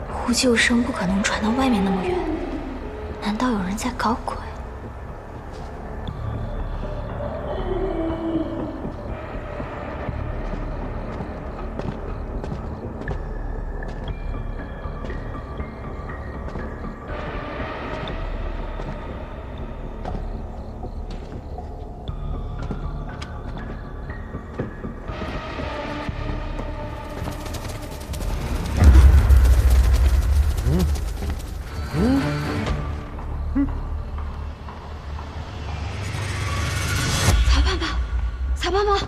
呼救声不可能传到外面那么远，难道有人在搞鬼？小胖胖，小胖胖，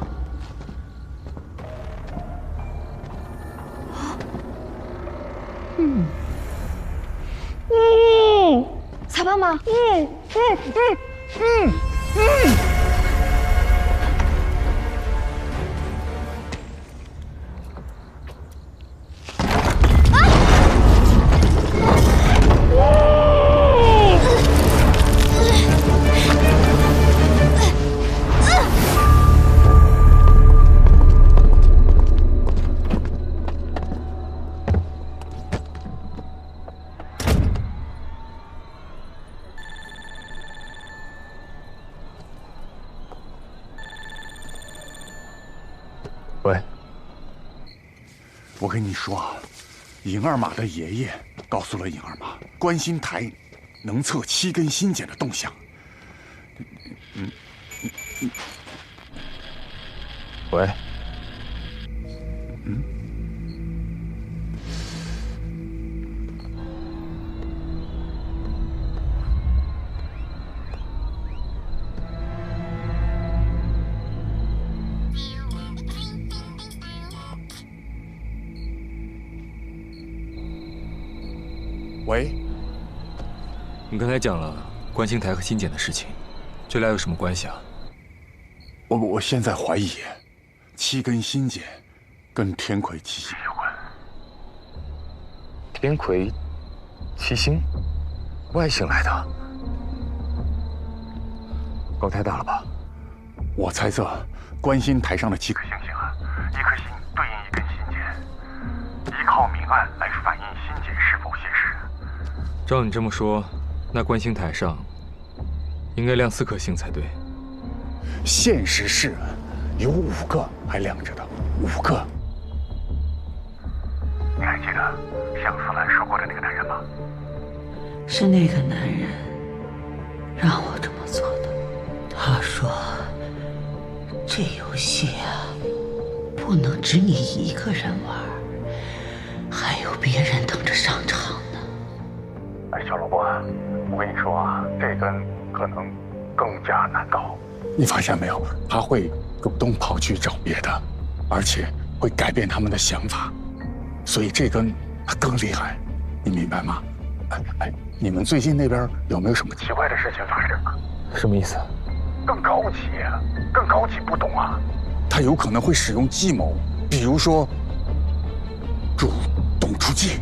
喂，我跟你说啊，尹二马的爷爷告诉了尹二马，观星台能测7根心茧的动向。喂，喂，你刚才讲了观星台和心茧的事情，这俩有什么关系啊？我现在怀疑7根心茧跟天魁七星有关。天魁、七星，外星来的，搞太大了吧？我猜测，观星台上的7颗星星啊，1颗星对应1根心茧，依靠明暗来反映心茧是否现实。照你这么说，那观星台上应该亮4颗星才对。现实是有5个还亮着的，5个。你还记得向思兰说过的那个男人吗？是那个男人让我这么做的。他说：“这游戏啊，不能只你一个人玩，还有别人等着上场呢。”哎，小萝卜，我跟你说啊，这根可能更加难搞。你发现没有？他会主动跑去找别的，而且会改变他们的想法，所以这根更厉害，你明白吗？哎，你们最近那边有没有什么奇怪的事情发生啊？什么意思？更高级，更高级，不懂啊？他有可能会使用计谋，比如说主动出击。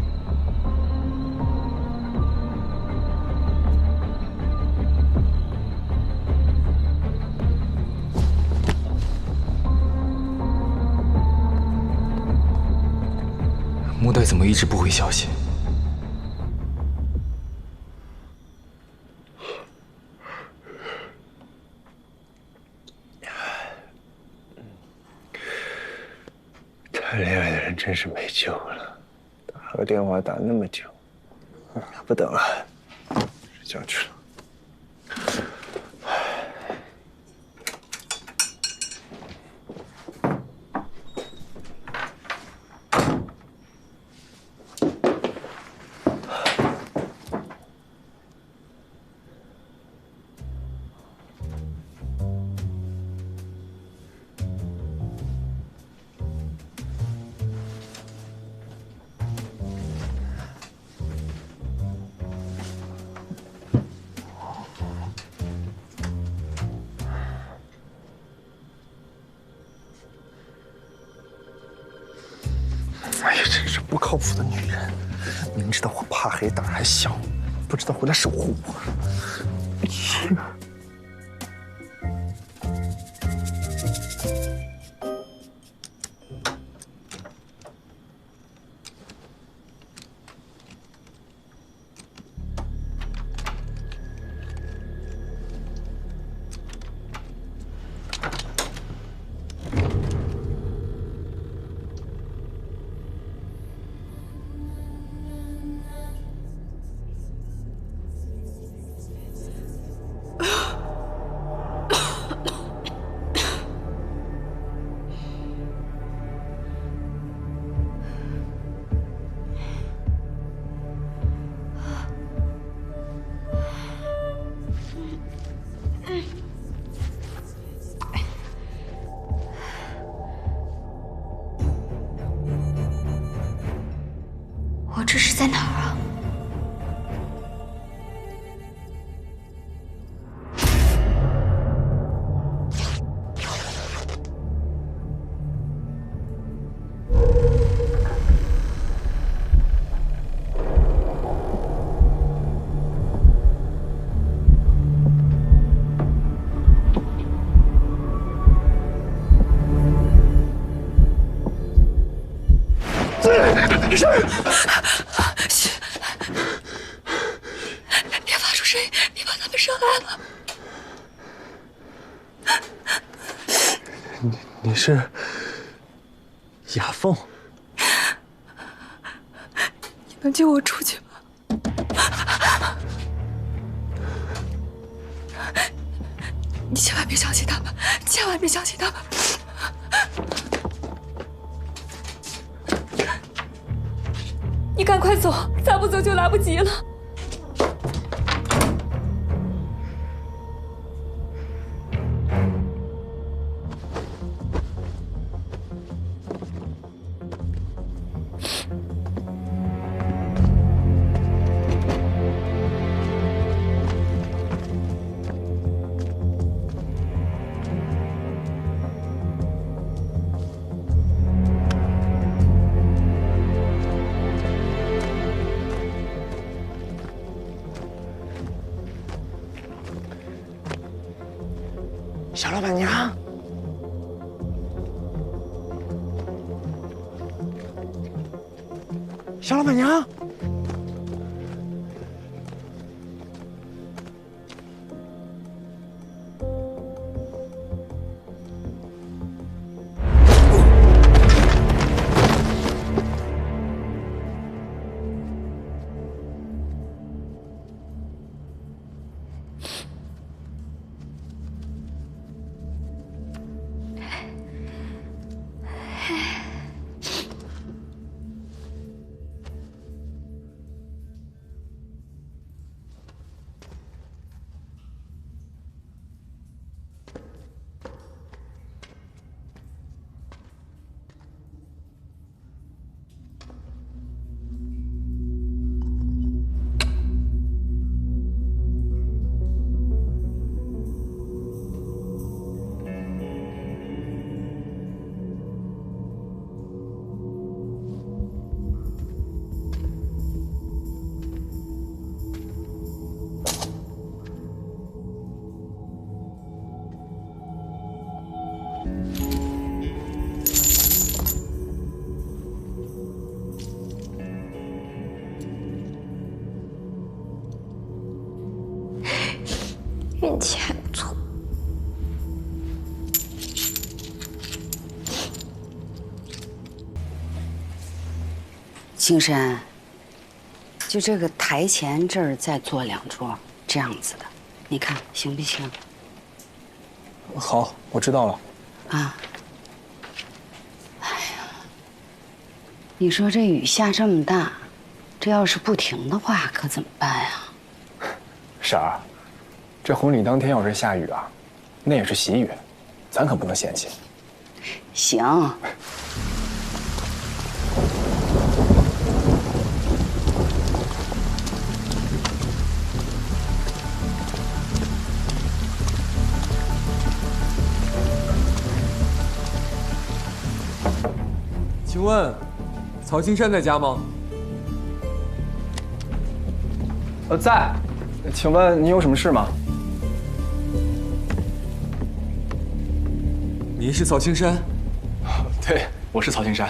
木代怎么一直不回消息？谈恋爱的人真是没救了，打个电话打那么久，不等了，睡觉去了。哎呀，真是不靠谱的女人！明知道我怕黑，胆儿还小，不知道回来守护我。我这是在哪儿啊？别发出声音，别把他们伤害了。你是雅凤？你能救我出去吗？你千万别相信他们，千万别相信他们。你赶快走，再不走就来不及了。小老板娘，小老板娘，运气还不错。青山，就这个台前这儿再做2桌，这样子的，你看行不行？好，我知道了。啊。哎呀，你说这雨下这么大，这要是不停的话，可怎么办呀？婶儿，这婚礼当天要是下雨啊，那也是喜雨，咱可不能嫌弃。行。请问，曹青山在家吗？在。请问您有什么事吗？您是曹青山？对，我是曹青山。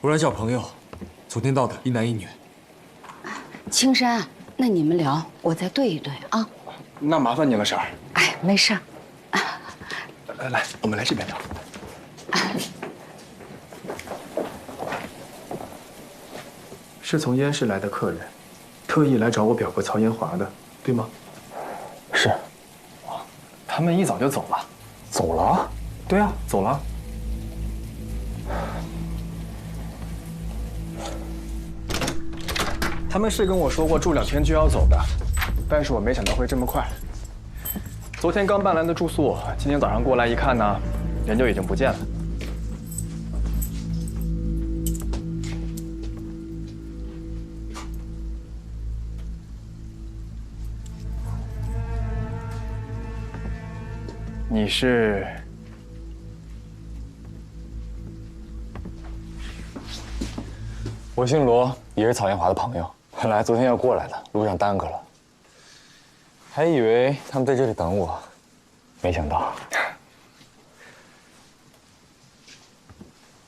我来找朋友，昨天到的，一男一女。青山，那你们聊，我再对一对啊。那麻烦您了，婶儿。哎，没事儿。来，我们来这边聊。是从燕市来的客人，特意来找我表哥曹延华的，对吗？是。他们一早就走了。走了？对啊，走了。他们是跟我说过住2天就要走的，但是我没想到会这么快。昨天刚办来的住宿，今天早上过来一看呢，人就已经不见了。你是？我姓罗，也是曹延华的朋友。本来昨天要过来的，路上耽搁了，还以为他们在这里等我，没想到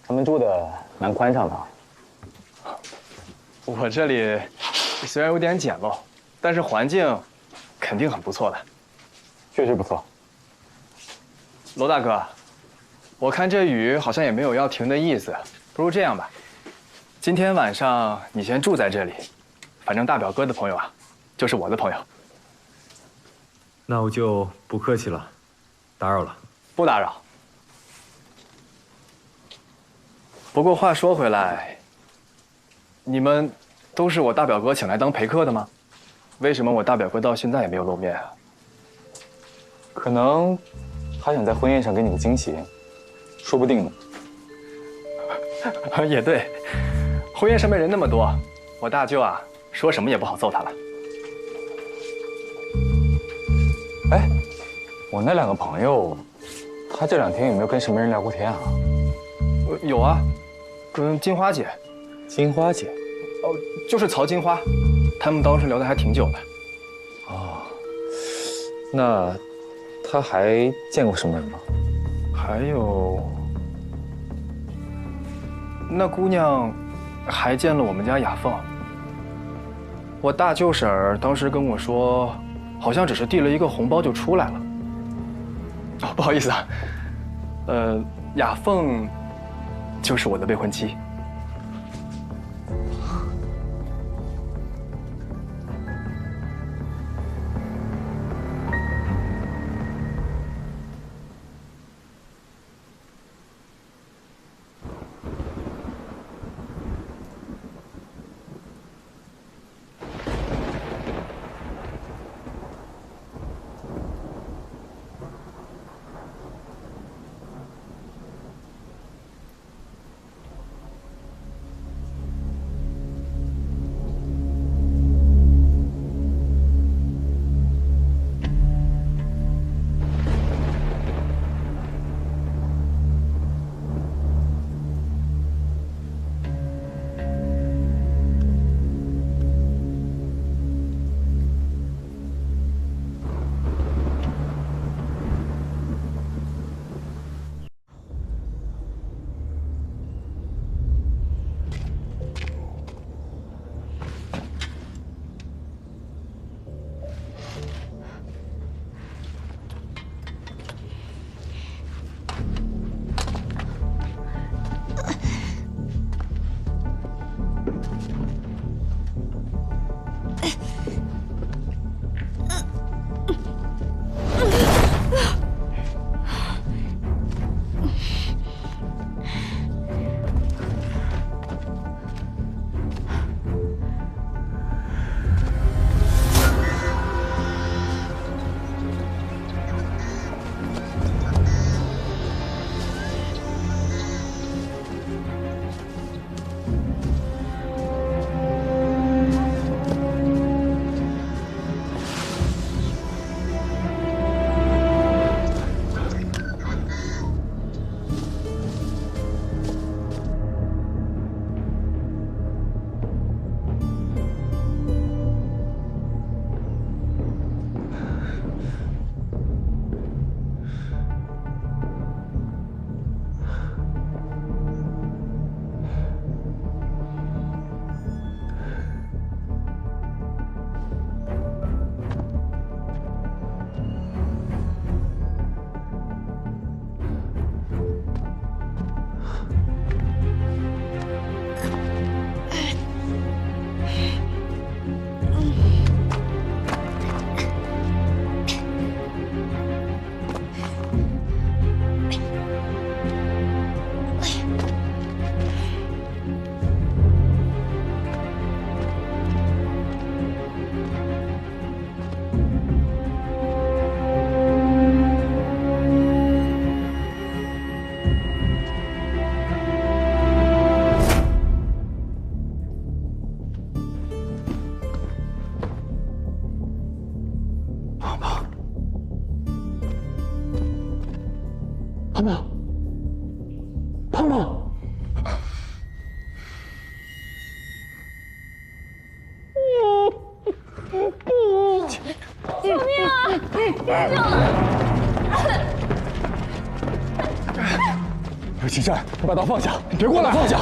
他们住的蛮宽敞的。我这里虽然有点简陋，但是环境肯定很不错的。确实不错。罗大哥，我看这雨好像也没有要停的意思，不如这样吧，今天晚上你先住在这里，反正大表哥的朋友啊，就是我的朋友。那我就不客气了，打扰了。不打扰。不过话说回来，你们都是我大表哥请来当陪客的吗？为什么我大表哥到现在也没有露面啊？可能他想在婚宴上给你个惊喜，说不定呢。也对，婚宴上面人那么多，我大舅啊说什么也不好揍他了。哎，我那2个朋友，他这2天有没有跟什么人聊过天啊？有啊，跟金花姐。金花姐？哦，就是曹金花，他们当时聊得还挺久的。哦，那他还见过什么人吗？还有，那姑娘还见了我们家雅凤。我大舅婶儿当时跟我说，好像只是递了一个红包就出来了。哦，不好意思啊，雅凤就是我的未婚妻。汤姆。救命啊！救了！青山，你把刀放下，你别过来！放下！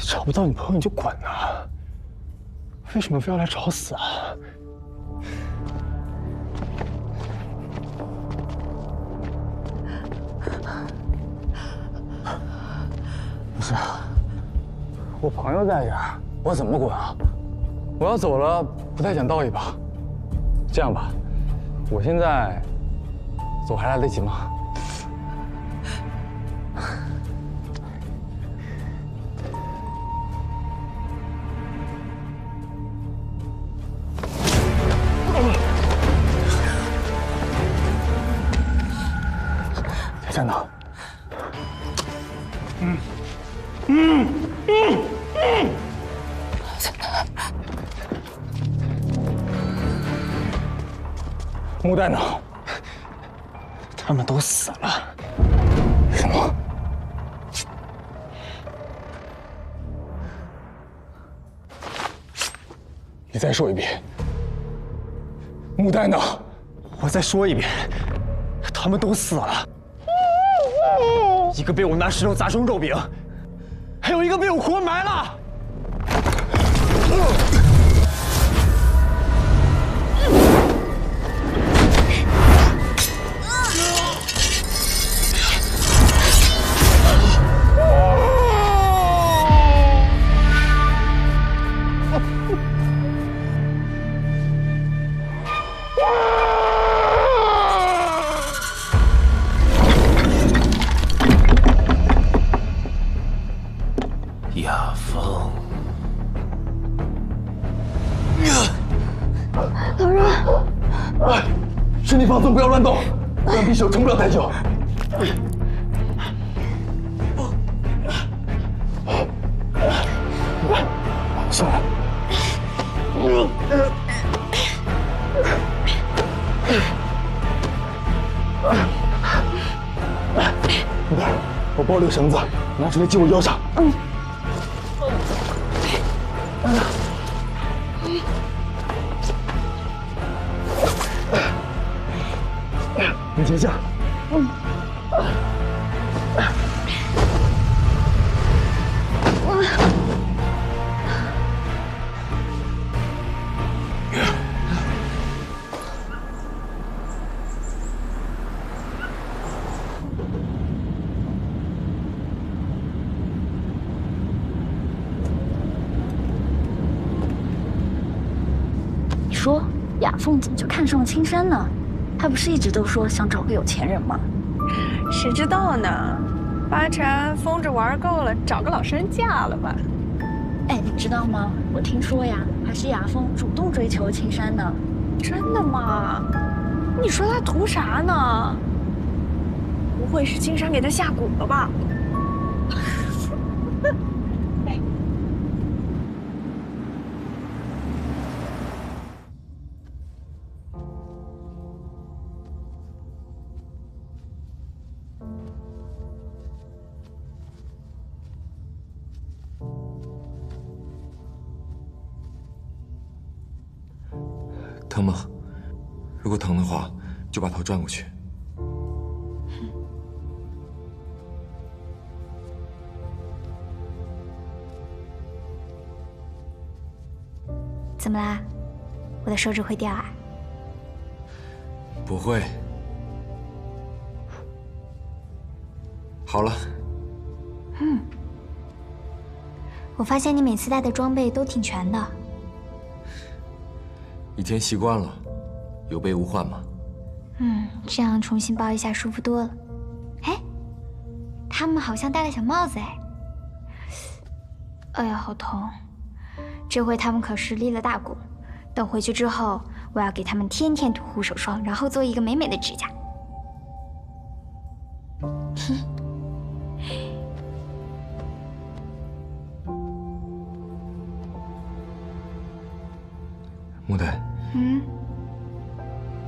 找不到你朋友你就滚啊！为什么非要来找死啊？不是，我朋友在这儿，我怎么滚啊？我要走了，不太想道一把。这样吧，我现在走还来得及吗？在哪？木蛋呢？他们都死了。什么？你再说一遍。木蛋呢？我再说一遍，他们都死了。一个被我拿石头砸成肉饼，还有一个被我活埋了。雅风，老人，身体放松，不要乱动，让匕首撑不了太久。上来。木蛋，我包了个绳子，拿出来系我腰上。你停下。你说雅凤怎么就看上了青山呢？她不是一直都说想找个有钱人吗？谁知道呢？八成疯着玩够了，找个老实人嫁了吧？哎，你知道吗？我听说呀，还是雅凤主动追求青山的。真的吗？你说他图啥呢？不会是青山给他下蛊了吧？疼吗？如果疼的话，就把头转过去。怎么啦？我的手指会掉啊？不会。好了。我发现你每次带的装备都挺全的。以前习惯了，有备无患嘛。这样重新包一下舒服多了。哎，他们好像戴了小帽子哎。哎呀，好痛！这回他们可是立了大功，等回去之后，我要给他们天天涂护手霜，然后做一个美美的指甲。木代，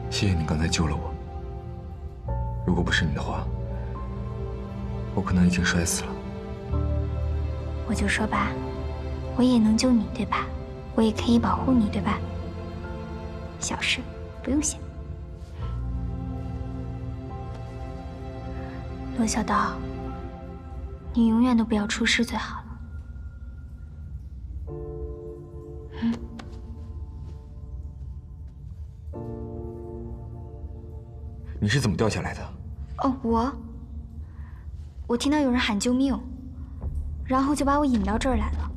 谢谢你刚才救了我。如果不是你的话，我可能已经摔死了。我就说吧，我也能救你，对吧？我也可以保护你，对吧？小事，不用谢。罗小刀，你永远都不要出事最好了。你是怎么掉下来的？哦，我听到有人喊救命，然后就把我引到这儿来了。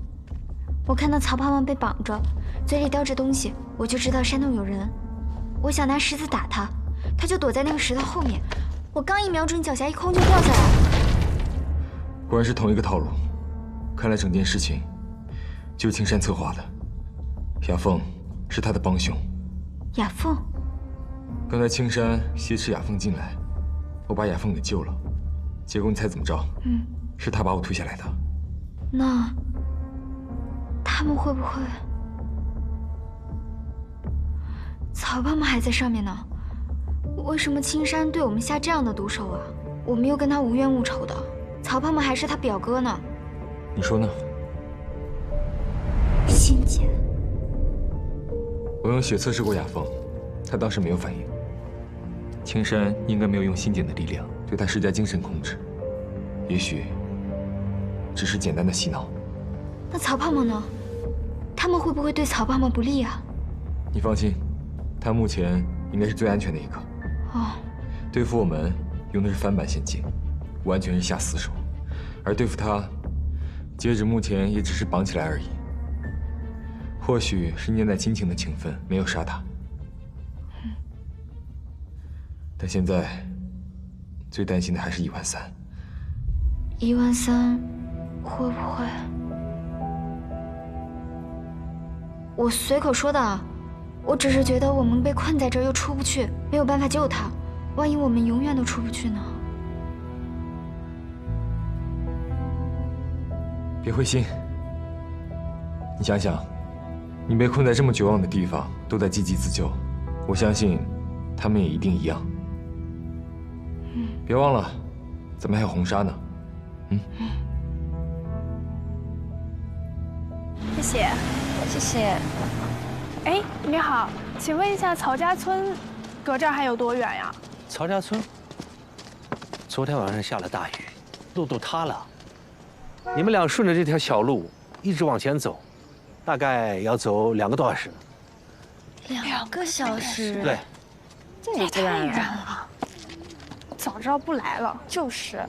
我看到曹胖胖被绑着，嘴里叼着东西，我就知道山洞有人。我想拿石子打他，他就躲在那个石头后面。我刚一瞄准脚下，一空就掉下来了。果然是同一个套路，看来整件事情就是青山策划的。雅凤是他的帮凶。雅凤。刚才青山挟持雅凤进来，我把雅凤给救了，结果你猜怎么着？是他把我推下来的。那他们会不会？曹胖胖还在上面呢，为什么青山对我们下这样的毒手啊？我们又跟他无冤无仇的，曹胖胖还是他表哥呢。你说呢？心姐，我用血测试过雅凤，她当时没有反应。青山应该没有用心检的力量对她施加精神控制，也许只是简单的洗脑。那曹胖胖呢？他们会不会对曹胖胖不利啊？你放心，他目前应该是最安全的一个。哦，对付我们用的是翻版陷阱，完全是下死手，而对付他，截止目前也只是绑起来而已。或许是念在亲情的情分，没有杀他。但现在最担心的还是13000。13000会不会？我随口说的啊，我只是觉得我们被困在这儿又出不去，没有办法救他，万一我们永远都出不去呢？别灰心，你想想，你被困在这么绝望的地方，都在积极自救，我相信他们也一定一样。别忘了，咱们还有红纱呢。谢谢，谢谢。哎，你好，请问一下曹家村，隔这儿还有多远呀？曹家村，昨天晚上下了大雨，路都塌了。你们俩顺着这条小路一直往前走，大概要走2个多小时。2个小时？对，这也太远了。早知道不来了，就是。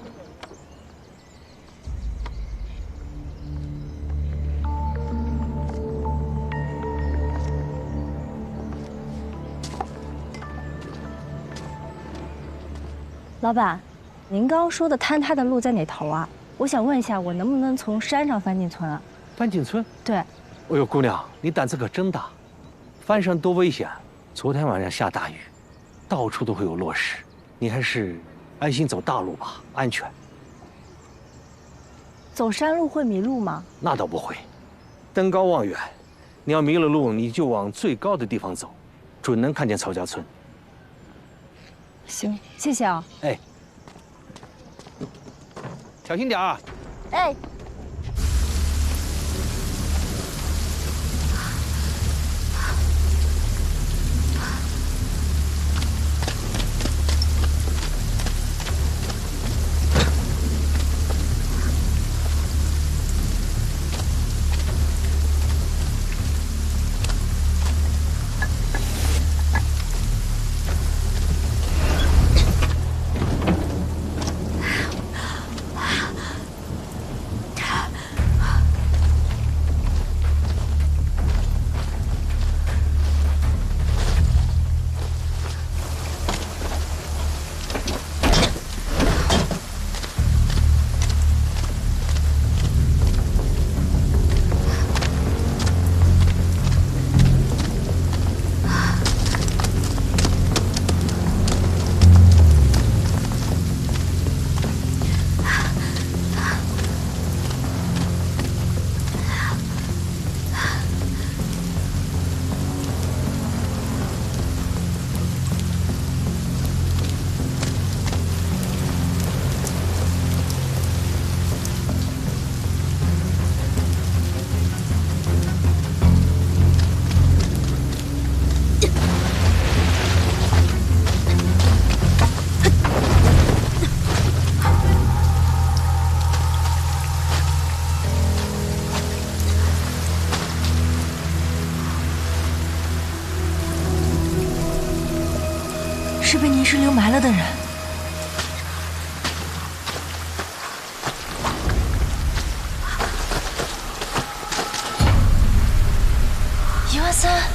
老板，您刚刚说的坍塌的路在哪头啊？我想问一下，我能不能从山上翻进村啊？翻进村？对。哎呦，姑娘，你胆子可真大，翻山多危险！昨天晚上下大雨，到处都会有落石，你还是安心走大路吧，安全。走山路会迷路吗？那倒不会，登高望远，你要迷了路，你就往最高的地方走，准能看见曹家村。行，谢谢啊。哎，小心点啊！哎。是被泥石流埋了的人。13000。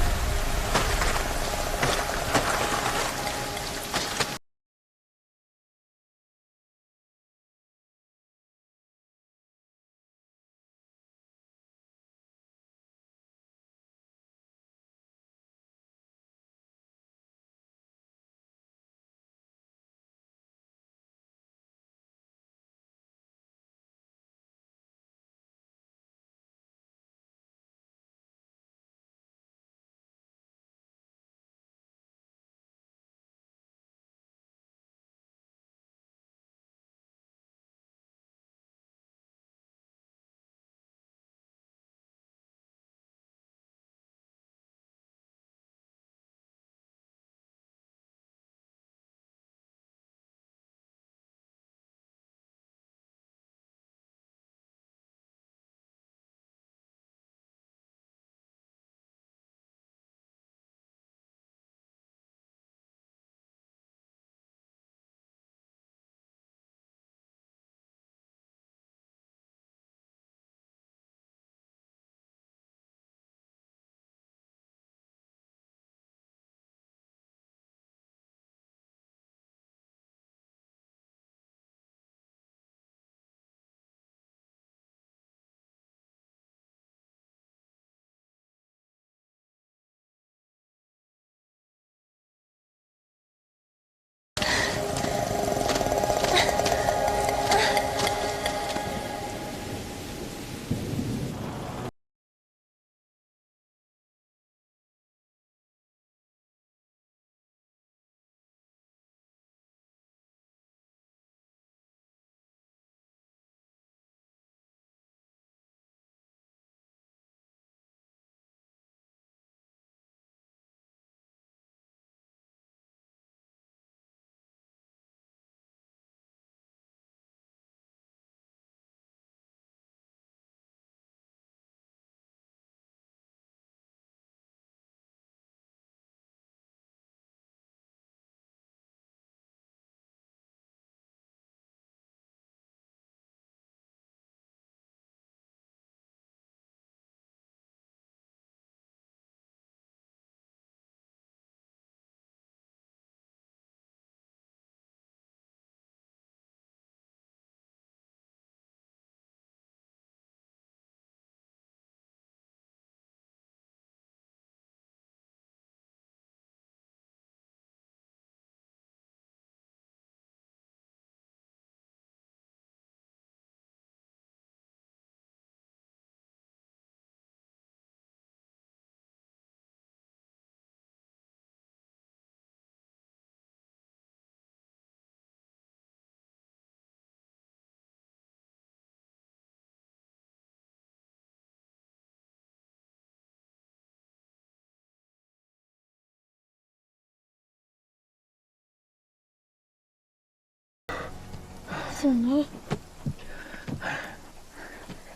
子宁，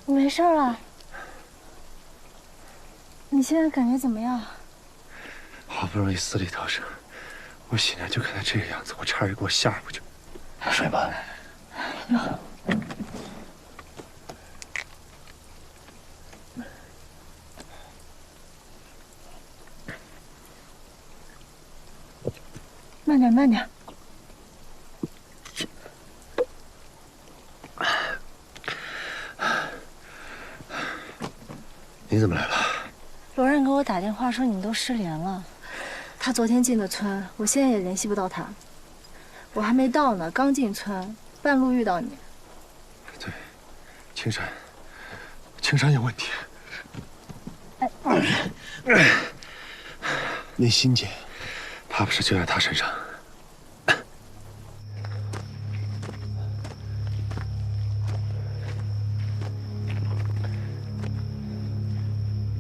你没事了？你现在感觉怎么样？好不容易死里逃生，我醒来就看他这个样子，我差点给我吓回去。睡吧。慢点，慢点。你怎么来了？罗任给我打电话说你们都失联了，他昨天进的村，我现在也联系不到他。我还没到呢，刚进村，半路遇到你。对，青山有问题。那欣姐，怕不是就在她身上。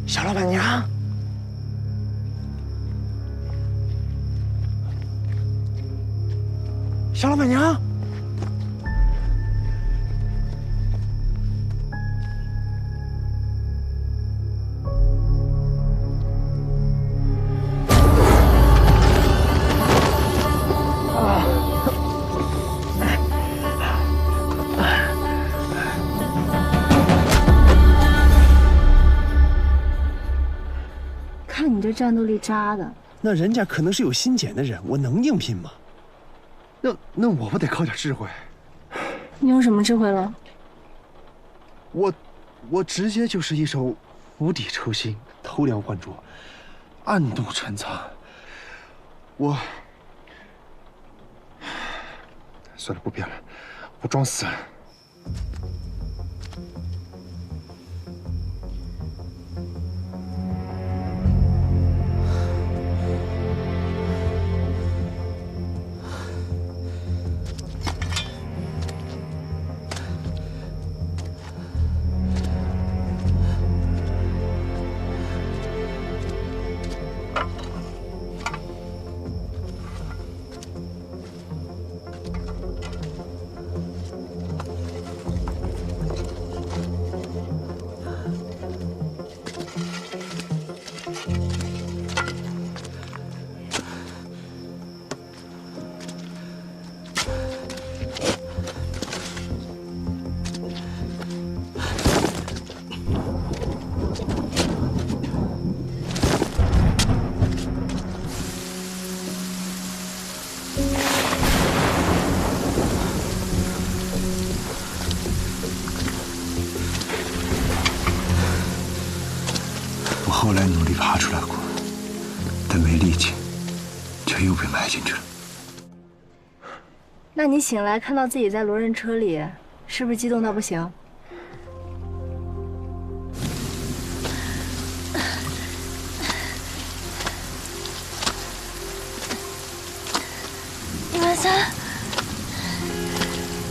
小老板娘，小老板娘，战斗力渣的。那人家可能是有心检的人，我能应聘吗？那我不得靠点智慧？你用什么智慧了？我直接就是一手釜底抽薪，偷梁换柱，暗度陈仓。算了，不编了，我装死。后来努力爬出来过，但没力气，却又被埋进去了。那你醒来看到自己在罗刃车里，是不是激动到不行？130，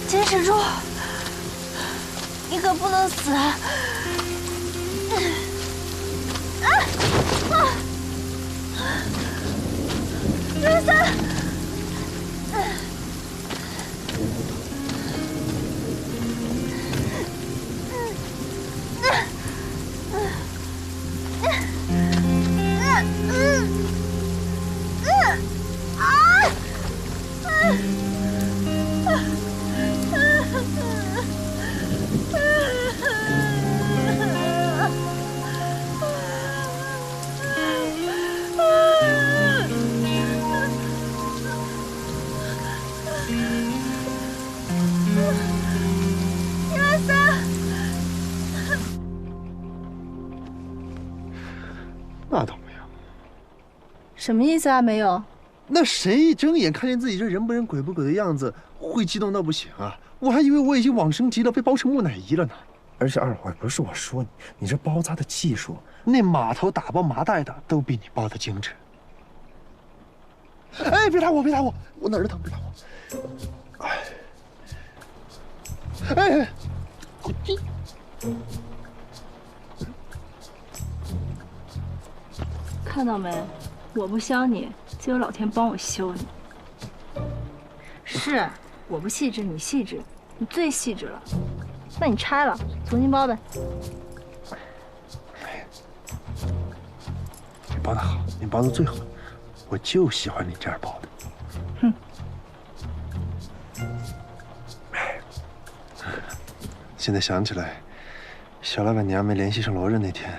坚持住，你可不能死啊！130。那倒没有。什么意思啊？没有？那谁一睁眼看见自己这人不人鬼不鬼的样子，会激动到不行啊？我还以为我已经往生极了，被包成木乃伊了呢。而且二坏，不是我说你，你这包扎的技术，那码头打包麻袋的都比你包的精致。哎，别打我，别打我，我哪儿疼？别打我。哎，看到没？我不削你，就有老天帮我修你。是，我不细致，你细致，你最细致了。那你拆了，重新包呗。你包的好，你包的最好，我就喜欢你这样包的。哼。现在想起来，小老板娘没联系上罗刃那天，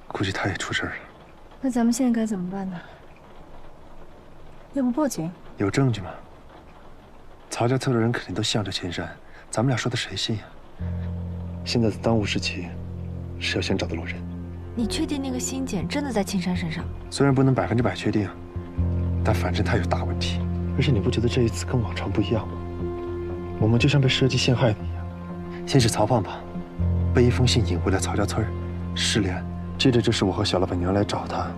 估计她也出事了。那咱们现在该怎么办呢？要不报警？有证据吗？曹家村的人肯定都向着青山，咱们俩说的谁信呀？现在的当务之急是要先找到罗刃。你确定那个新检真的在青山身上？虽然不能100%确定，但反正他有大问题。而且你不觉得这一次跟往常不一样吗？我们就像被设计陷害的一样。先是曹胖胖被一封信引回了曹家村，失联。接着就是我和小老板娘来找他，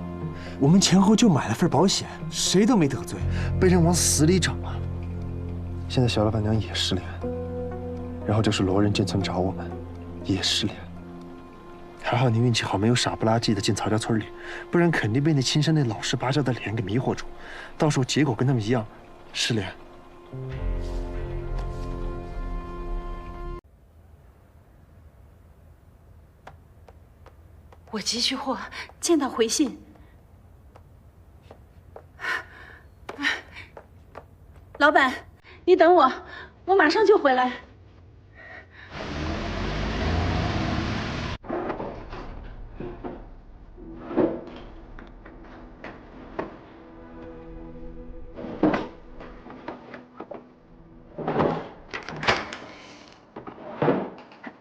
我们前后就买了份保险，谁都没得罪，被人往死里整啊！现在小老板娘也失联，然后就是罗刃进村找我们，也失联。还好你运气好，没有傻不拉几的进曹家村里，不然肯定被那青山那老实巴交的脸给迷惑住，到时候结果跟他们一样，失联。我急需货，见到回信。老板，你等我，我马上就回来。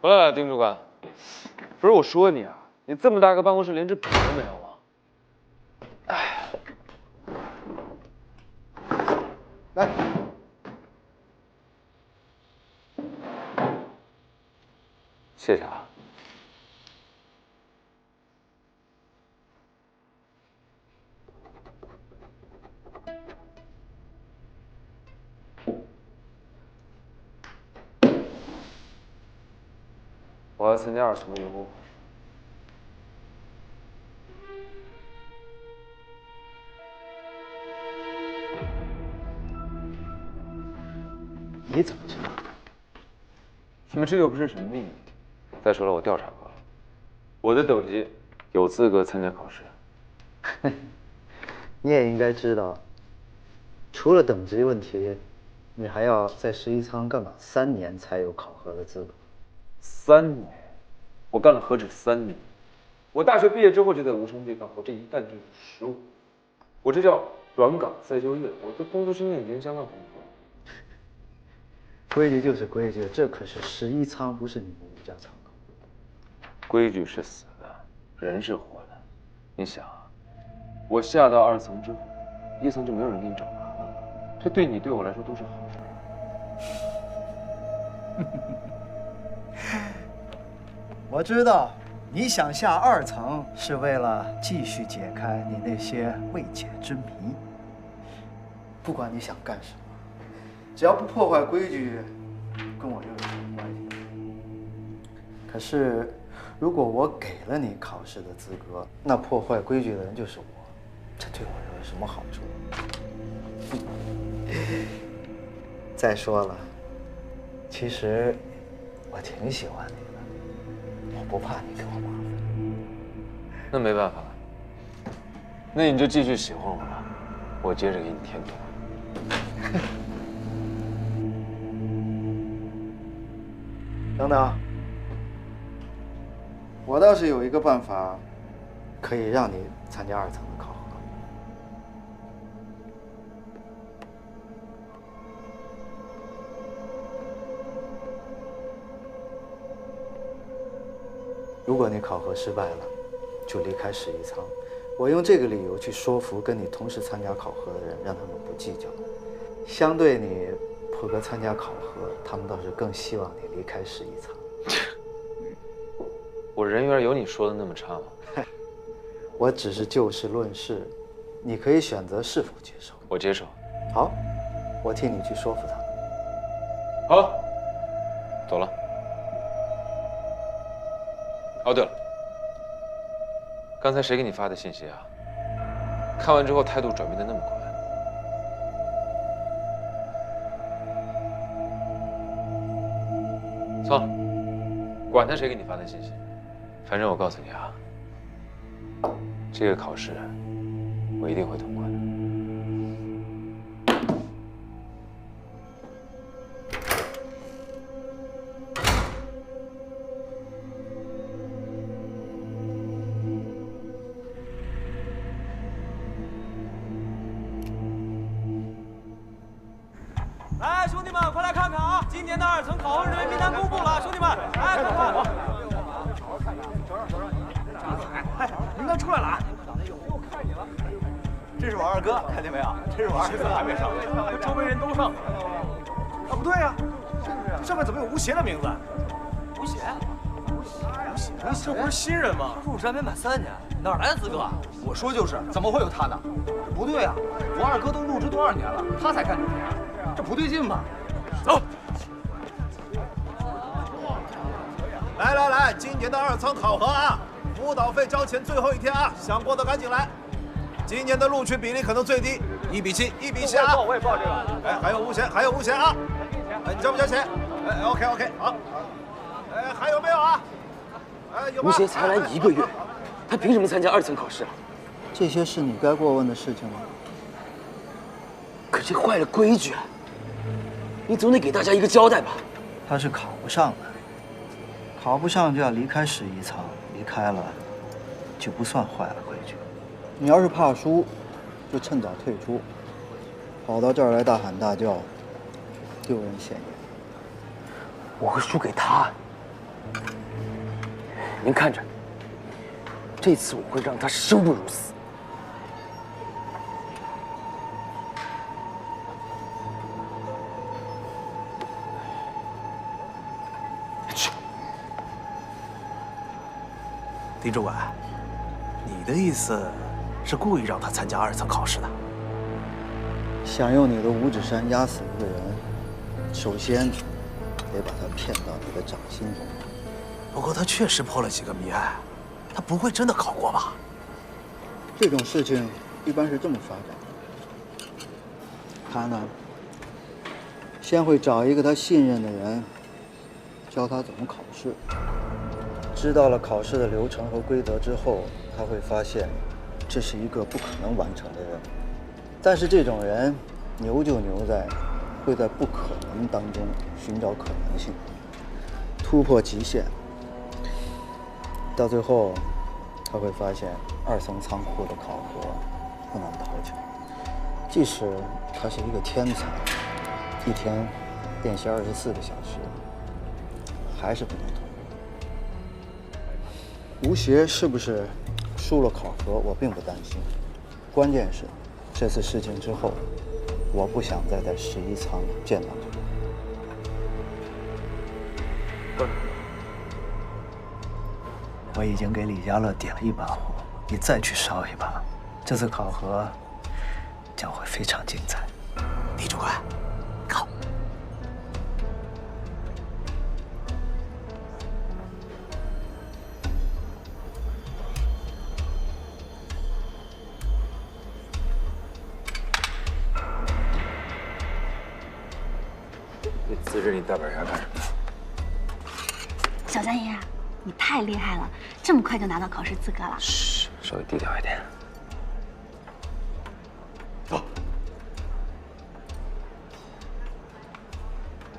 回来了，丁主管。不是我说你啊，你这么大个办公室连支笔都没有吗？哎，来，谢谢啊。我要参加2层的员工。你怎么知道？你们这又不是什么秘密。再说了，我调查过了，我的等级有资格参加考试。你也应该知道，除了等级问题，你还要在11仓干满3年才有考核的资格。3年？我干了何止3年？我大学毕业之后就在无声街干活，这一干就是15。我这叫转岗再就业，我的工作经验已经相当丰富了。规矩就是规矩，这可是11仓，不是你们5家仓口。规矩是死的，人是活的。你想啊，我下到2层之后，1层就没有人给你找麻烦了，这对你对我来说都是好事。我知道，你想下2层是为了继续解开你那些未解之谜。不管你想干什么，只要不破坏规矩，跟我又有什么关系？可是，如果我给了你考试的资格，那破坏规矩的人就是我，这对我又有什么好处？再说了，其实我挺喜欢你的。我不怕你给我麻烦。那没办法，那你就继续喜欢我吧，我接着给你添堵。等等，我倒是有一个办法，可以让你参加2层的考核。如果你考核失败了，就离开11仓。我用这个理由去说服跟你同时参加考核的人，让他们不计较。相对你破格参加考核，他们倒是更希望你离开11仓。我人缘有你说的那么差吗？我只是就事论事，你可以选择是否接受。我接受。好，我替你去说服他们。好，走了。哦，对了，刚才谁给你发的信息啊？看完之后态度转变的那么快。算了，管他谁给你发的信息，反正我告诉你啊，这个考试我一定会通过的。来，兄弟们，快来看看啊！今年的2层考核人员名单公布了，兄弟们，来看看。名单出来了啊！这是我2哥，看见没有？这是我2哥，还没上，周围人都上了。啊，不对呀，上面怎么有吴邪的名字？吴邪？这不是新人吗？入山没满3年，哪来的资格？我说就是，怎么会有他呢？不对啊，我2哥都入职多少年了，他才干这年，这不对劲吧？走。来，今年的2层考核啊，辅导费交钱最后一天啊，想过的赶紧来。今年的录取比例可能最低，1比7，1比7啊！我也报这个。哎，还有吴邪啊！哎，你交不交钱？哎 ，OK， 好。哎，还有没有啊？哎，有吗？吴邪才来1个月，他凭什么参加2层考试啊？这些是你该过问的事情吗？可这坏了规矩啊！你总得给大家一个交代吧？他是考不上的，考不上就要离开11仓，离开了就不算坏了规矩。你要是怕输，就趁早退出，跑到这儿来大喊大叫，丢人现眼。我会输给他？您看着，这次我会让他生不如死。狄主管，你的意思是故意让他参加2层考试的？想用你的五指山压死一个人，首先得把他骗到你的掌心中。不过他确实破了几个谜案，他不会真的考过吧？这种事情一般是这么发展的。他呢，先会找一个他信任的人，教他怎么考试。知道了考试的流程和规则之后，他会发现这是一个不可能完成的任务。但是这种人牛就牛在会在不可能当中寻找可能性，突破极限。到最后，他会发现2层仓库的考核不难讨巧，即使他是一个天才，一天练习24个小时，还是不能通过。吴邪是不是输了考核，我并不担心。关键是这次事情之后，我不想再在11仓见到他。我已经给李家乐点了一把火，你再去烧一把，这次考核将会非常精彩。李主管，考。这资质你带本啥干什么？小三爷，你太厉害了，这么快就拿到考试资格了。嘘，稍微低调一点。走。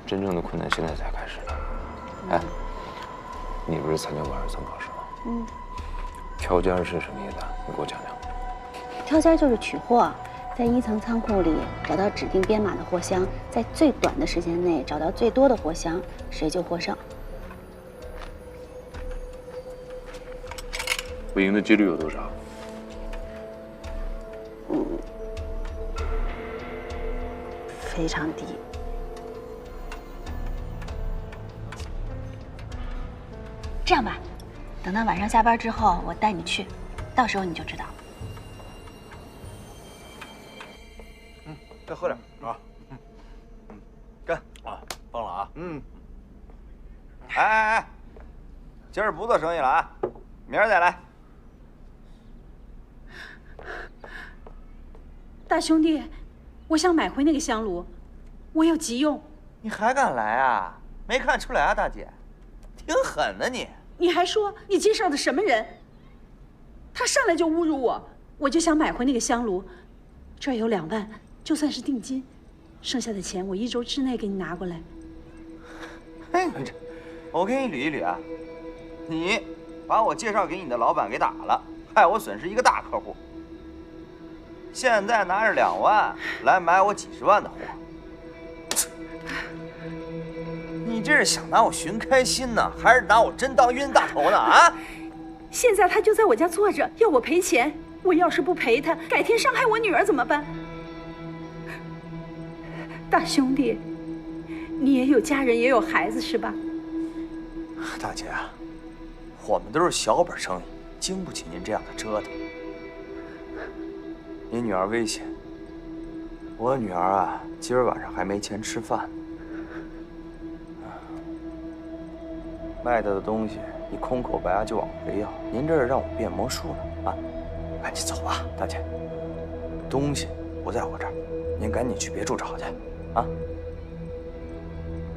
真正的困难现在才开始呢。哎，你不是参加过2层考试吗？嗯，挑尖是什么意思？你给我讲讲。挑尖就是取货。在1层仓库里找到指定编码的货箱，在最短的时间内找到最多的货箱，谁就获胜。我赢的几率有多少？非常低。这样吧，等到晚上下班之后，我带你去，到时候你就知道。再喝点啊！干啊！放了啊！哎，今儿不做生意了啊，明儿再来。大兄弟，我想买回那个香炉，我有急用。你还敢来啊？没看出来啊，大姐，挺狠的你。你还说你介绍的什么人？他上来就侮辱我，我就想买回那个香炉，这儿有2万。就算是定金，剩下的钱我1周之内给你拿过来。哎，我给你捋一捋啊，你把我介绍给你的老板给打了，害我损失一个大客户。现在拿着2万来买我几10万的货，你这是想拿我寻开心呢，还是拿我真当冤大头呢？啊！现在他就在我家坐着，要我赔钱。我要是不赔他，改天伤害我女儿怎么办？大兄弟，你也有家人，也有孩子是吧？大姐，我们都是小本生意，经不起您这样的折腾。您女儿危险，我女儿啊，今儿晚上还没钱吃饭。卖她的东西，你空口白牙就往回要，您这是让我变魔术呢啊！赶紧走吧，大姐。东西不在我这儿，您赶紧去别处找去。啊！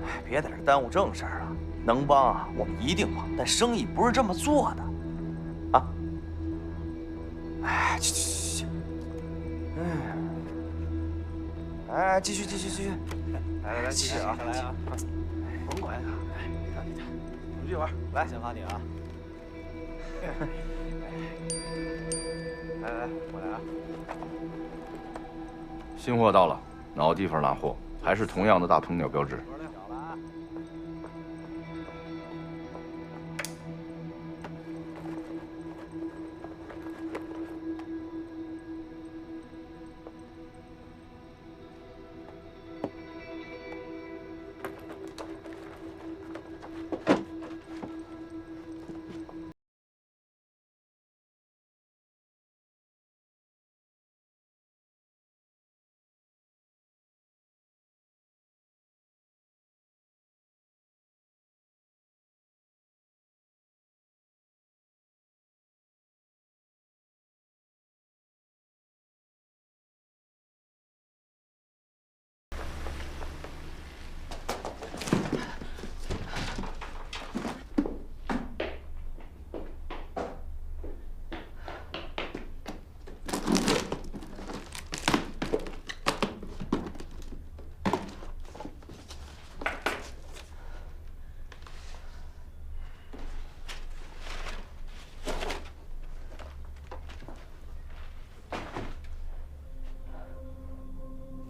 哎，别在这耽误正事儿了。能帮啊，我们一定帮，但生意不是这么做的，啊！哎，去，哎，继续，来，继续啊！来啊！甭管他，你看，出去玩，来，先发你啊！来，我来啊！新货到了。哪个地方拿货？还是同样的大鹏鸟标志。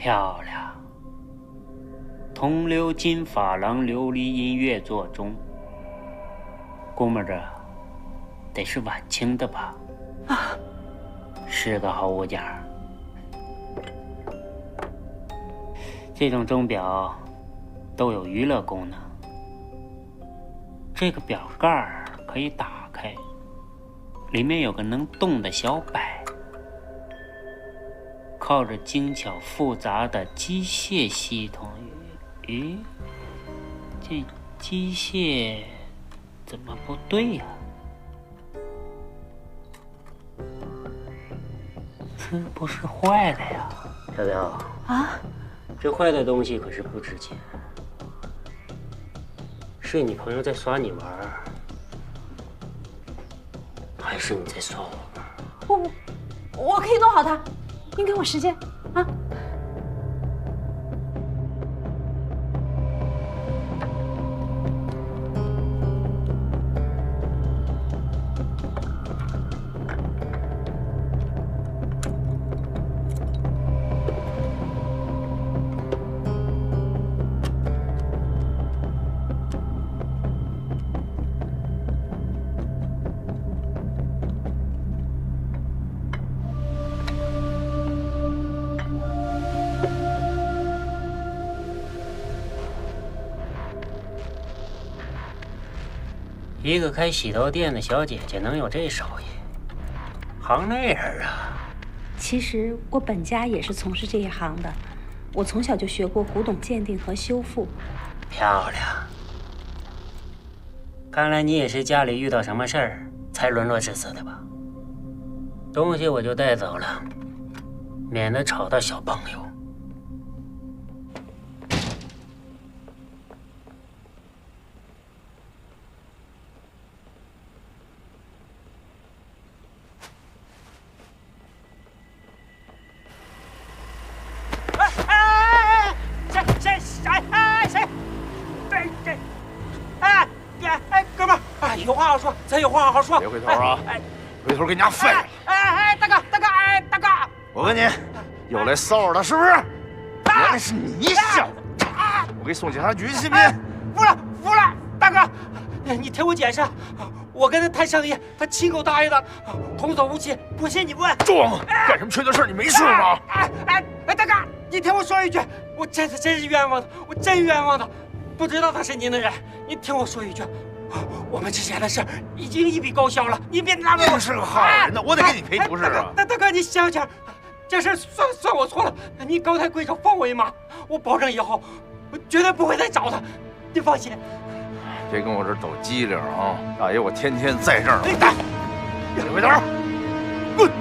漂亮。铜鎏金珐琅琉璃音乐座钟，估摸着得是晚清的吧？啊，是个好物件儿。这种钟表都有娱乐功能。这个表盖儿可以打开，里面有个能动的小摆，靠着精巧复杂的机械系统。咦，这机械怎么不对呀？是不是坏了呀？小彪啊，这坏的东西可是不值钱。是你朋友在耍你玩，还是你在耍我玩？我可以弄好它，您给我时间啊。一个开洗头店的小姐姐能有这手艺，行内人啊。其实我本家也是从事这一行的，我从小就学过古董鉴定和修复。漂亮，看来你也是家里遇到什么事儿才沦落至此的吧？东西我就带走了，免得吵到小朋友。有话好说，咱有话好好说。别回头啊！回头给你家废了！大哥，大哥！我问你，又来骚扰他是不是？原来是你小子！我给宋警察局信不信？服了，大哥，你听我解释，我跟他谈生意，他亲口答应的，童叟无欺，不信你问。装！干什么缺德事？你没事吗？大哥，你听我说一句，我真是冤枉的，我真冤枉的，不知道他是您的人，您听我说一句。我们之前的事已经一笔勾销了，您别拉着我。你是个好人，那我得给你赔不是啊！大哥，你想想，这事算我错了，你高抬贵手放我一马，我保证以后我绝对不会再找他，你放心。别跟我这抖机灵啊！大爷，我天天在这儿。别回头，滚！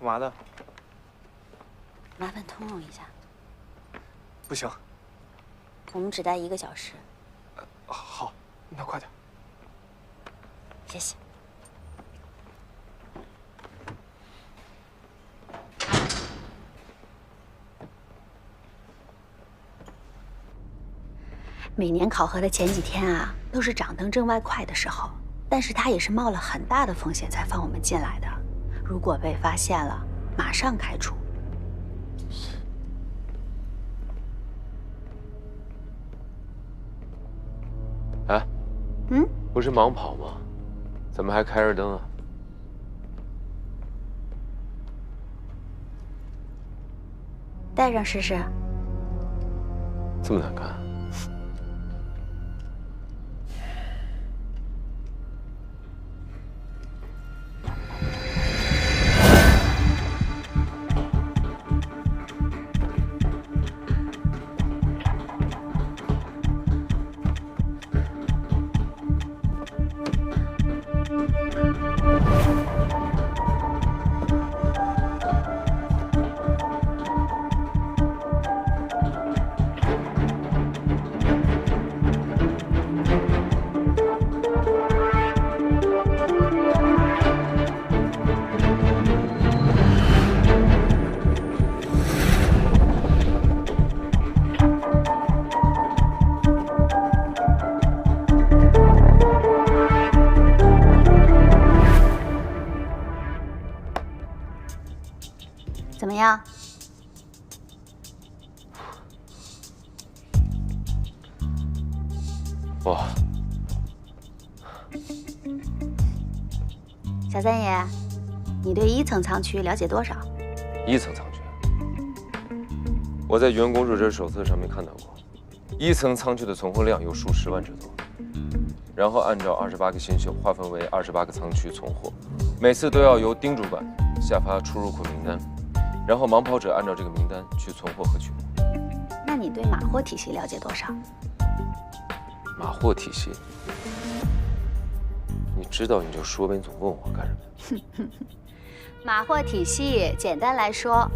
干嘛的？麻烦通融一下。不行。我们只待1个小时。好，那快点。谢谢。每年考核的前几天啊，都是掌灯挣外快的时候，但是他也是冒了很大的风险才放我们进来的。如果被发现了，马上开除。哎，不是盲跑吗？怎么还开着灯啊？戴上试试。这么难看？怎么样？哇！小三爷，你对1层仓区了解多少？1层仓区，我在员工入职手册上面看到过，1层仓区的存货量有数10万只多，然后按照28个新秀划分为28个仓区存货，每次都要由丁主管下发出入库名单。然后盲跑者按照这个名单去存货和取货。那你对马货体系了解多少？马货体系，你知道你就说呗，你总问我干什么？马货体系简单来说，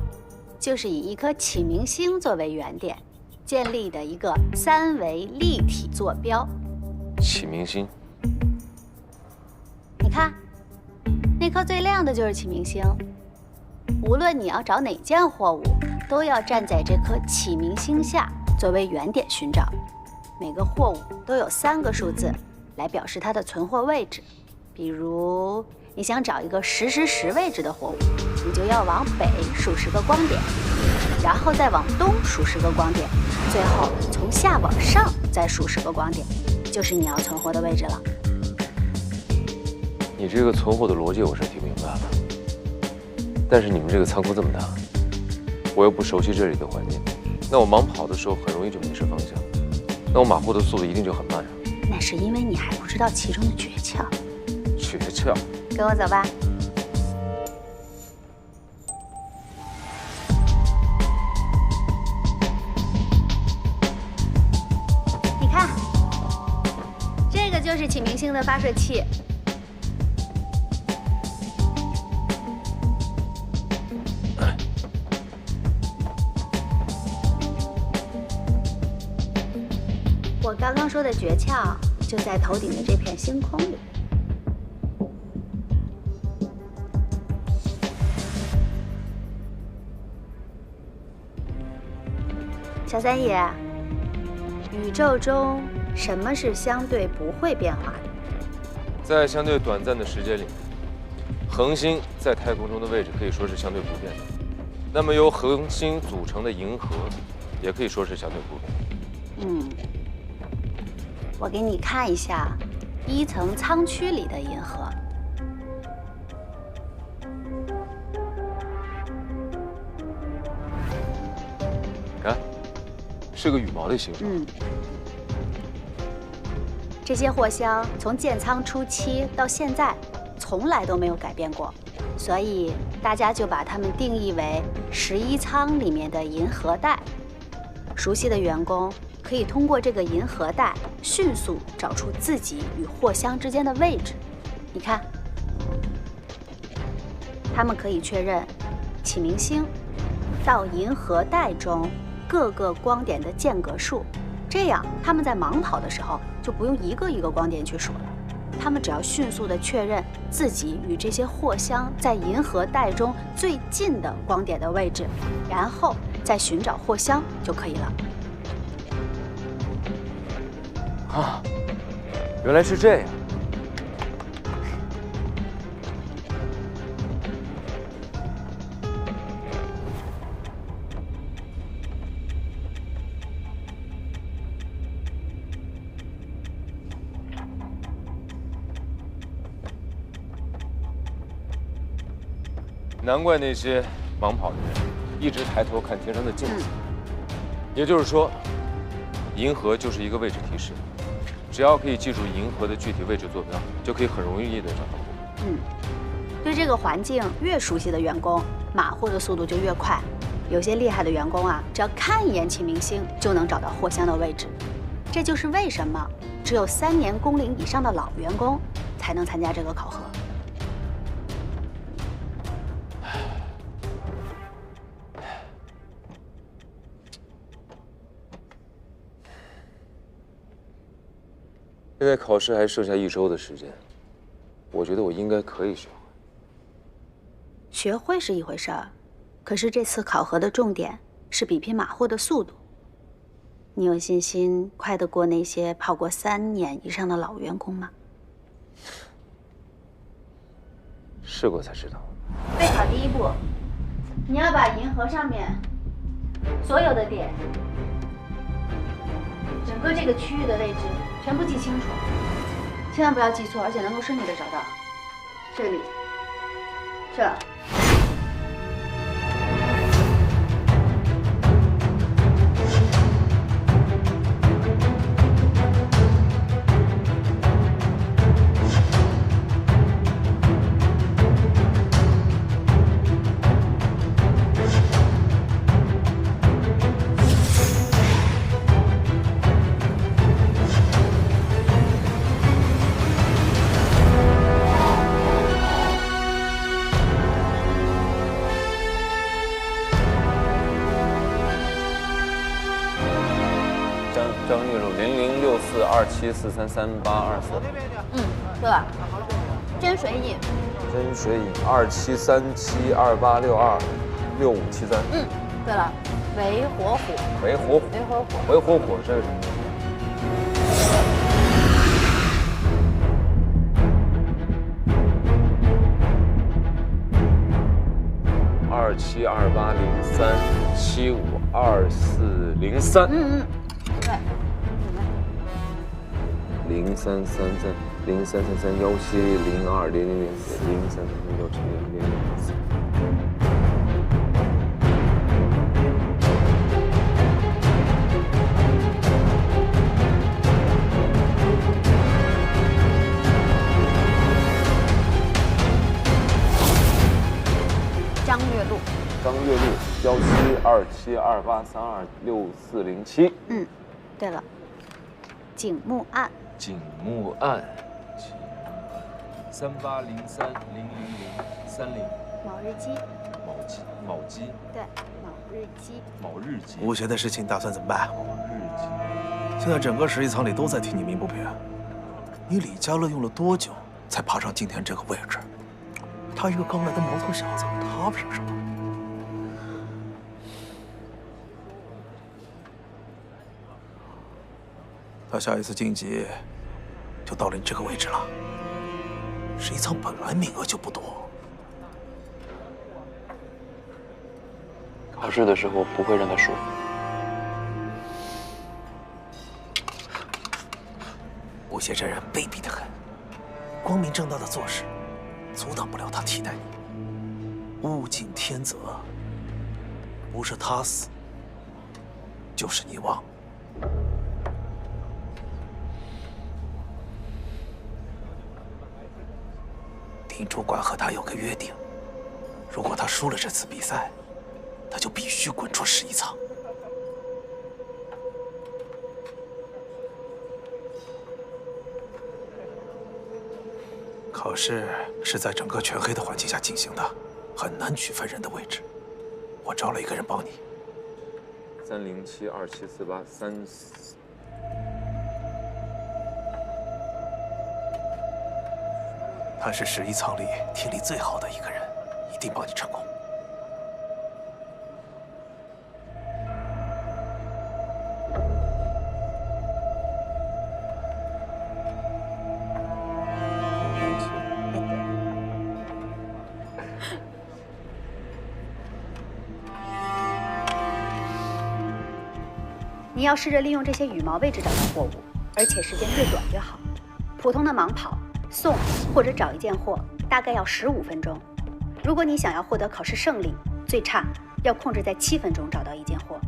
就是以一颗启明星作为原点，建立的一个3维立体坐标。启明星，你看，那颗最亮的就是启明星。无论你要找哪件货物，都要站在这颗启明星下作为原点寻找。每个货物都有3个数字来表示它的存货位置。比如，你想找一个10位置的货物，你就要往北数10个光点，然后再往东数10个光点，最后从下往上再数10个光点，就是你要存货的位置了。你这个存货的逻辑我是听明白了。但是你们这个仓库这么大，我又不熟悉这里的环境，那我盲跑的时候很容易就迷失方向，那我马货的速度一定就很慢啊。那是因为你还不知道其中的诀窍。诀窍？跟我走吧。你看，这个就是启明星的发射器。我刚刚说的诀窍就在头顶的这片星空里。小三爷，宇宙中什么是相对不会变化的？在相对短暂的时间里，恒星在太空中的位置可以说是相对不变的。那么由恒星组成的银河，也可以说是相对不变。我给你看一下1层仓区里的银河。看，是个羽毛的形状。这些货箱从建仓初期到现在，从来都没有改变过，所以大家就把它们定义为11仓里面的银河带。熟悉的员工可以通过这个银河带迅速找出自己与货箱之间的位置。你看，他们可以确认启明星到银河带中各个光点的间隔数，这样他们在盲跑的时候就不用一个一个光点去数了。他们只要迅速地确认自己与这些货箱在银河带中最近的光点的位置，然后再寻找货箱就可以了。啊，原来是这样。难怪那些盲跑的人一直抬头看天上的镜子。也就是说，银河就是一个位置提示，只要可以记住银河的具体位置坐标，就可以很容易的找到货。对这个环境越熟悉的员工，马货的速度就越快。有些厉害的员工啊，只要看一眼启明星就能找到货箱的位置。这就是为什么只有3年工龄以上的老员工才能参加这个考核。现在考试还剩下1周的时间，我觉得我应该可以学会。学会是一回事儿，可是这次考核的重点是比拼马货的速度。你有信心快得过那些跑过3年以上的老员工吗？试过才知道。备考第1步，你要把银河上面所有的点，整个这个区域的位置全部记清楚，千万不要记错，而且能够顺利的找到。这里，这。张玉茹006427433824。对了，真水饮。真水饮273728626573。对了，维火虎。维火虎。维火虎，这是什么？272803752403。对。03330333170200040333170004。张月露。张月露172728326407。对了，景木案。景木案3803000303。卯日鸡。卯鸡。对，卯日鸡。卯日鸡。吴邪的事情打算怎么办？日鸡。现在整个11仓里都在替你鸣不平。你李家乐用了多久才爬上今天这个位置？他一个刚来的毛头小子，他凭什么？他下一次晋级，就到了你这个位置了。11仓本来名额就不多。考试的时候不会让他输。吴邪这人卑鄙得很，光明正大的做事，阻挡不了他替代你。物竞天择，不是他死，就是你亡。丁主管和他有个约定，如果他输了这次比赛，他就必须滚出11仓。考试是在整个全黑的环境下进行的，很难区分人的位置。我找了一个人帮你。307274834。他是11仓里听力最好的一个人，一定帮你成功。你要试着利用这些羽毛位置找到货物，而且时间越短越好。普通的盲跑、送或者找一件货，大概要15分钟。如果你想要获得考试胜利，最差要控制在7分钟找到一件货。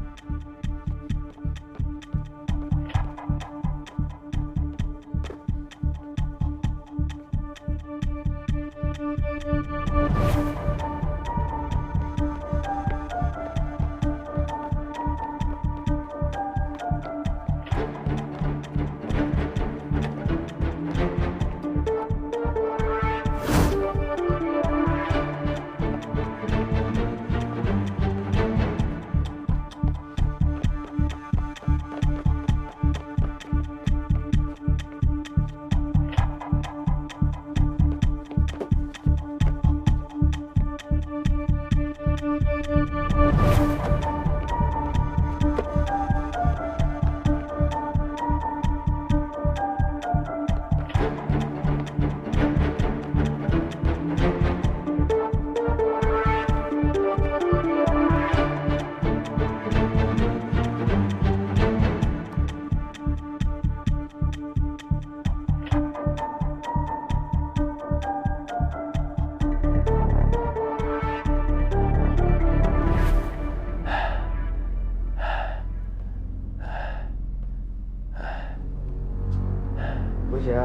吴邪，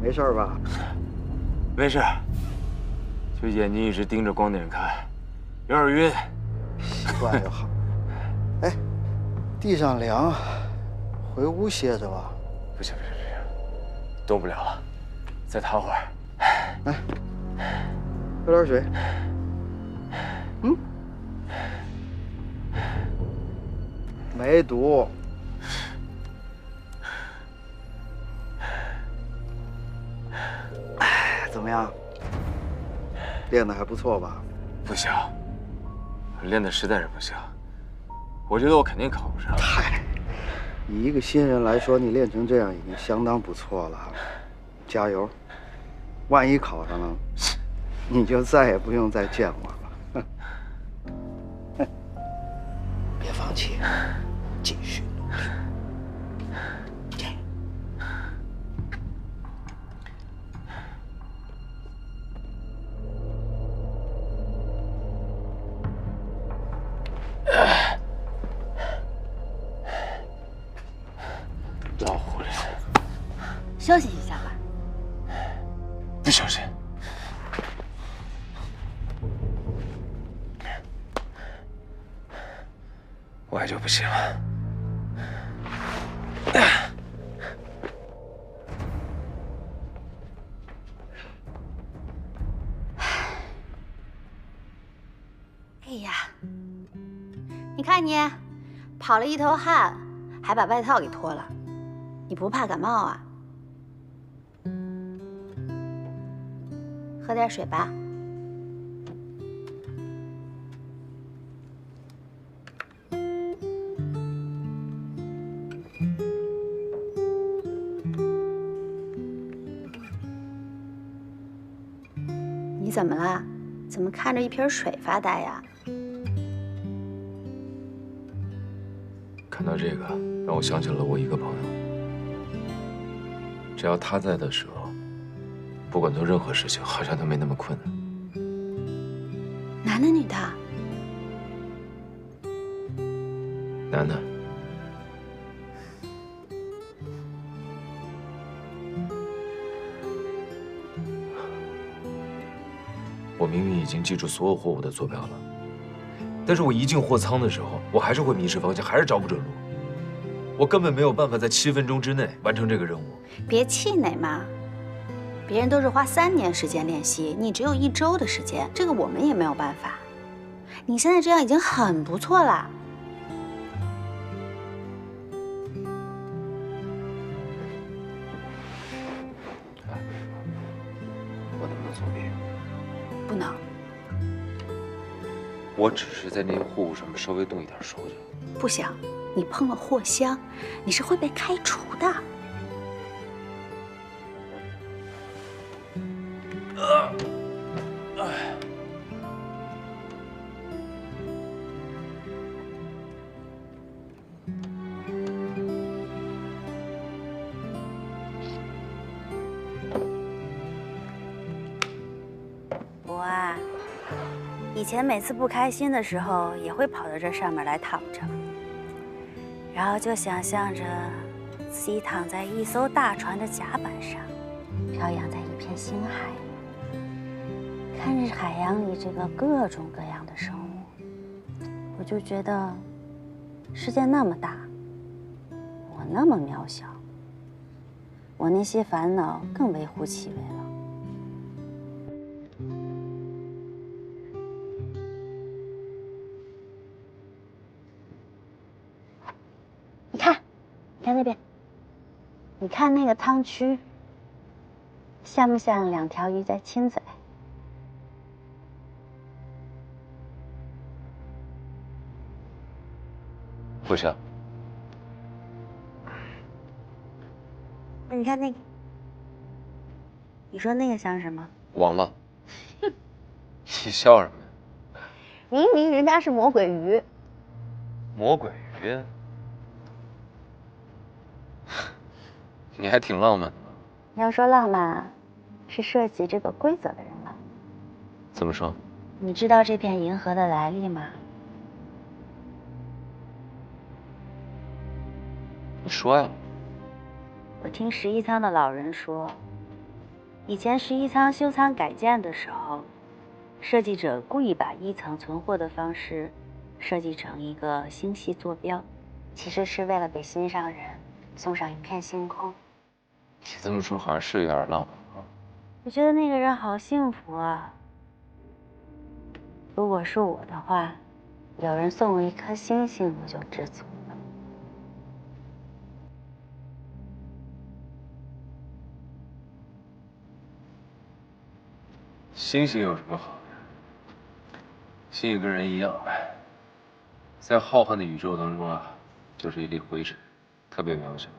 没事吧？没事，就眼睛一直盯着光点看，有点晕。习惯就好。哎，地上凉，回屋歇着吧。不行，动不了了，再躺会儿。来，喝点水。没毒。怎么样？练得还不错吧？不行，练得实在是不行。我觉得我肯定考不上。嗨，以一个新人来说，你练成这样已经相当不错了。加油！万一考上了，你就再也不用再见我了。别放弃，继续努力。加油！老狐狸，休息一下吧。不休息。我就不行了。哎呀，你看你，跑了一头汗，还把外套给脱了，你不怕感冒啊？喝点水吧。你怎么了？怎么看着一瓶水发呆呀？看到这个，让我想起了我一个朋友。只要他在的时候，不管做任何事情，好像都没那么困难。男的女的？男的。我明明已经记住所有货物的坐标了，但是我一进货仓的时候，我还是会迷失方向，还是找不准路。我根本没有办法在7分钟之内完成这个任务。别气馁嘛，别人都是花3年时间练习，你只有1周的时间，这个我们也没有办法。你现在这样已经很不错啦。我能不能作弊？不能。我只是在那些货物上面稍微动一点手脚。不行，你碰了货箱，你是会被开除的。我啊，以前每次不开心的时候，也会跑到这上面来躺着，然后就想象着自己躺在一艘大船的甲板上，飘扬在一片星海里，看着海洋里这个各种各样的生物，我就觉得世界那么大，我那么渺小，我那些烦恼更微乎其微了。你看，你看那边，你看那个汤区，像不像两条鱼在亲嘴？不像。那你看那个，你说那个像什么？忘了。你笑什么呀？明明人家是魔鬼鱼。魔鬼鱼？你还挺浪漫的。要说浪漫，是设计这个规则的人了。怎么说？你知道这片银河的来历吗？你说呀。我听11舱的老人说，以前11舱修舱改建的时候，设计者故意把1层存货的方式设计成一个星系坐标，其实是为了给心上人送上一片星空。你这么说好像是有点浪漫啊。我觉得那个人好幸福啊。如果是我的话，有人送我一颗星星，我就知足了。星星有什么好的？星星跟人一样，在浩瀚的宇宙当中啊，就是一粒灰尘，特别渺小。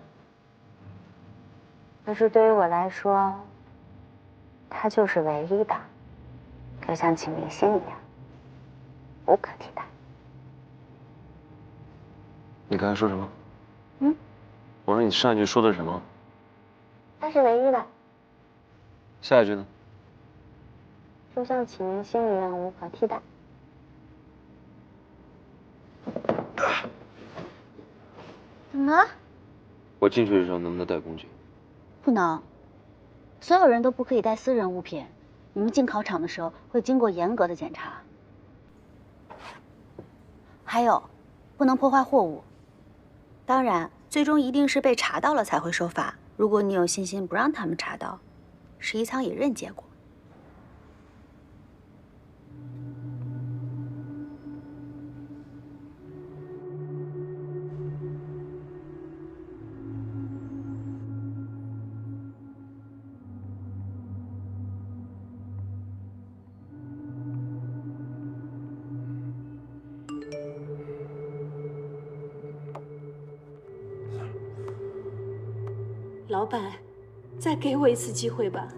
可是对于我来说，它就是唯一的，就像启明星一样，无可替代。你刚才说什么？嗯？我说你上一句说的是什么？它是唯一的，下一句呢？就像启明星一样无可替代。怎么了？我进去的时候能不能带工具？不能，所有人都不可以带私人物品。你们进考场的时候会经过严格的检查。还有，不能破坏货物。当然，最终一定是被查到了才会受罚。如果你有信心不让他们查到，11舱也认结果。老板，再给我一次机会吧。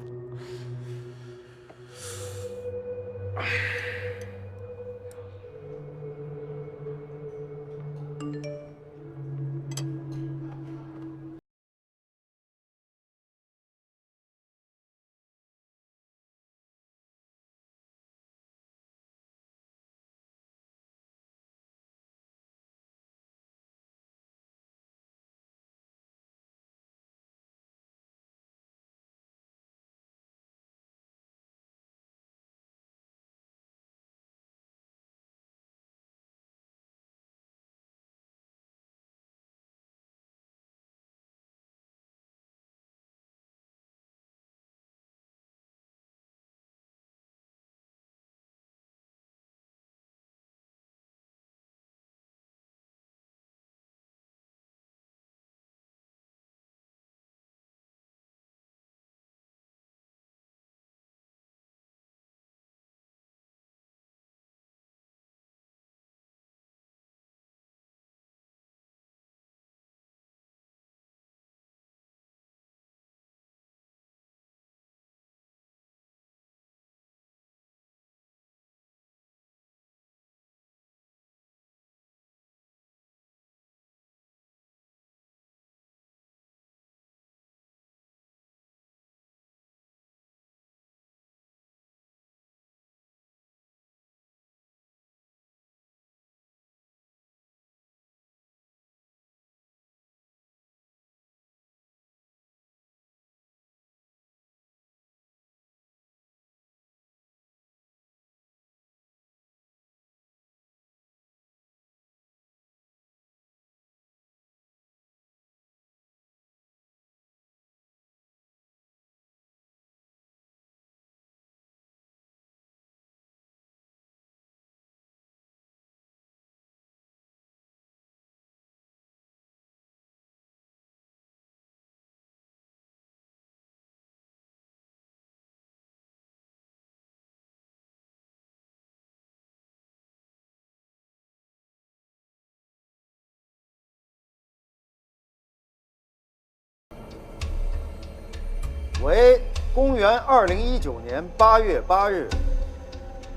为公元2019年8月8日，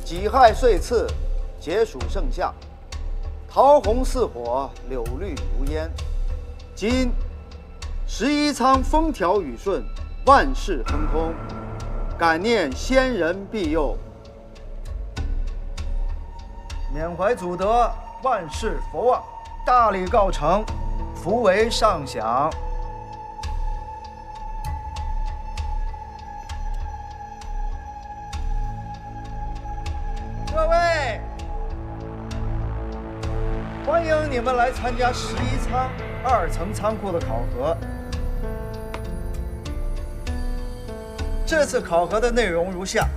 己亥岁次，节暑盛夏，桃红似火，柳绿如烟。今11仓风调雨顺，万事亨通，感念先人庇佑，缅怀祖德，万事佛旺，大礼告成，福为上享。各位，欢迎你们来参加11仓2层仓库的考核。这次考核的内容如下：